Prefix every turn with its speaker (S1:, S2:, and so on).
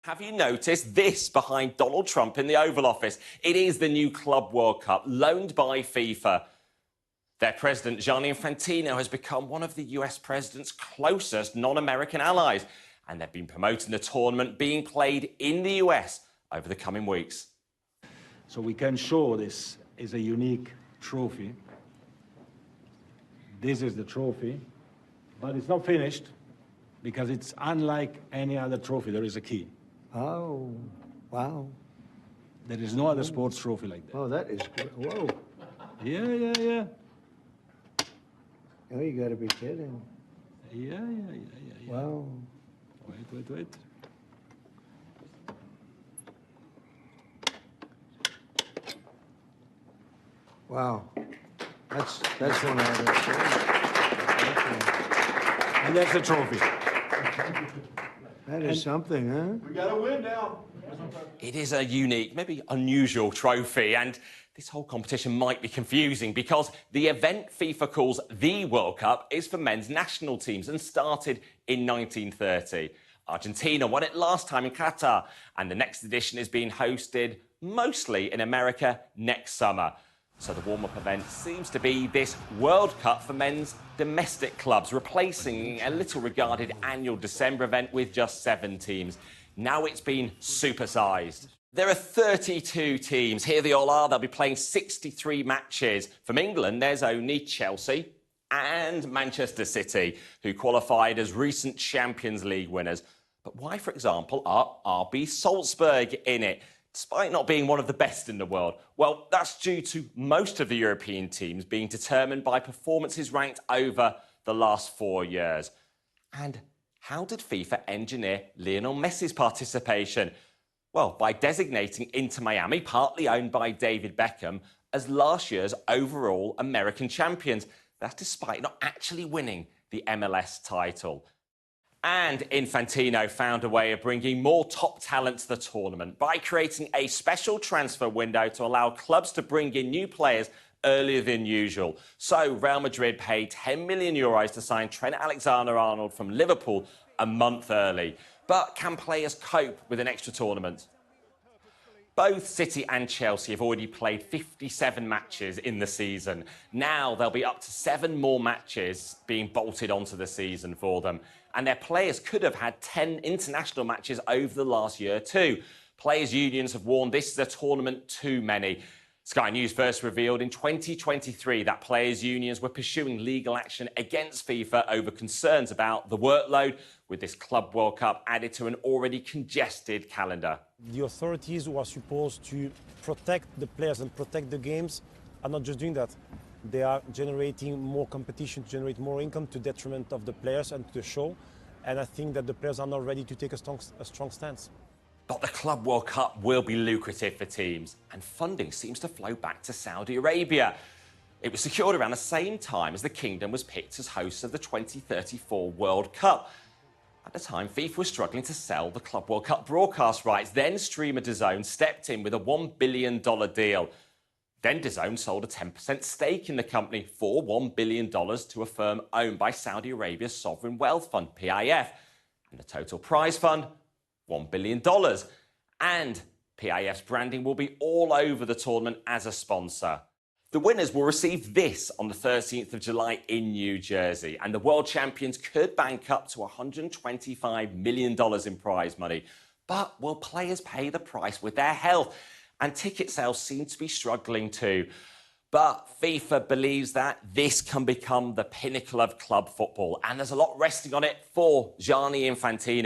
S1: Have you noticed this behind Donald Trump in the Oval Office? It is the new Club World Cup, loaned by FIFA. Their president, Gianni Infantino, has become one of the US president's closest non-American allies, and they've been promoting the tournament being played in the US over the coming weeks.
S2: So we can show this is a unique trophy. This is the trophy, but it's not finished because it's unlike any other trophy. There is a key.
S3: Oh, wow.
S2: There is no other sports trophy like that.
S3: Oh, that is good. Whoa.
S2: Yeah.
S3: Oh, you gotta be kidding.
S2: Yeah.
S3: Wow.
S2: Wait.
S3: Wow. That's one out of the
S2: And that's the trophy.
S3: That is something, huh?
S4: We got to win now.
S1: It is a unique, maybe unusual trophy, and this whole competition might be confusing because the event FIFA calls the World Cup is for men's national teams and started in 1930. Argentina won it last time in Qatar, and the next edition is being hosted mostly in America next summer. So the warm-up event seems to be this World Cup for men's domestic clubs, replacing a little-regarded annual December event with just 7 teams. Now it's been supersized. There are 32 teams. Here they all are. They'll be playing 63 matches. From England, there's only Chelsea and Manchester City, who qualified as recent Champions League winners. But why, for example, are RB Salzburg in it, despite not being one of the best in the world? Well, that's due to most of the European teams being determined by performances ranked over the last 4 years. And how did FIFA engineer Lionel Messi's participation? Well, by designating Inter Miami, partly owned by David Beckham, as last year's overall American champions. That's despite not actually winning the MLS title. And Infantino found a way of bringing more top talent to the tournament by creating a special transfer window to allow clubs to bring in new players earlier than usual. So Real Madrid paid €10 million to sign Trent Alexander-Arnold from Liverpool a month early. But can players cope with an extra tournament? Both City and Chelsea have already played 57 matches in the season. Now there'll be up to 7 more matches being bolted onto the season for them. And their players could have had 10 international matches over the last year too. Players' unions have warned this is a tournament too many. Sky News first revealed in 2023 that players' unions were pursuing legal action against FIFA over concerns about the workload, with this Club World Cup added to an already congested calendar.
S5: The authorities who are supposed to protect the players and protect the games are not just doing that. They are generating more competition, to generate more income to detriment of the players and to the show. And I think that the players are not ready to take a strong stance.
S1: But the Club World Cup will be lucrative for teams, and funding seems to flow back to Saudi Arabia. It was secured around the same time as the kingdom was picked as host of the 2034 World Cup. At the time, FIFA was struggling to sell the Club World Cup broadcast rights. Then streamer DAZN stepped in with a $1 billion deal. Then DAZN sold a 10% stake in the company for $1 billion to a firm owned by Saudi Arabia's sovereign wealth fund, PIF. And the total prize fund, $1 billion. And PIF's branding will be all over the tournament as a sponsor. The winners will receive this on the 13th of July in New Jersey, and the world champions could bank up to $125 million in prize money. But will players pay the price with their health? And ticket sales seem to be struggling too. But FIFA believes that this can become the pinnacle of club football, and there's a lot resting on it for Gianni Infantino.